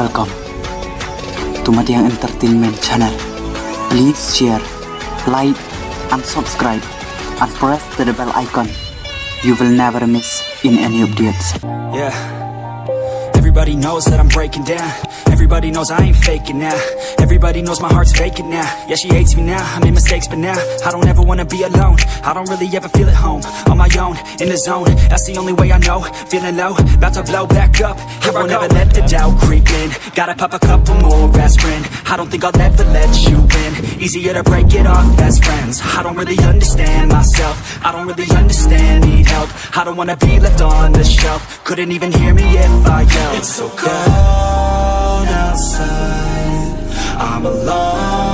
Welcome to Matiang Entertainment channel. Please share, like, and subscribe, and press the bell icon. You will never miss in any updates. Yeah, everybody knows that I'm breaking down. Everybody knows I ain't faking now. Everybody knows my heart's vacant now. Yeah, she hates me now, I made mistakes but now I don't ever wanna be alone. I don't really ever feel at home. On my own, in the zone, that's the only way I know. Feeling low, about to blow back up. Here I won't ever let the doubt creep in. Gotta pop a couple more aspirin. I don't think I'll ever let you in. Easier to break it off best friends. I don't really understand myself. I don't really understand, need help. I don't wanna be left on the shelf. Couldn't even hear me if I yelled. It's so cold outside, I'm alone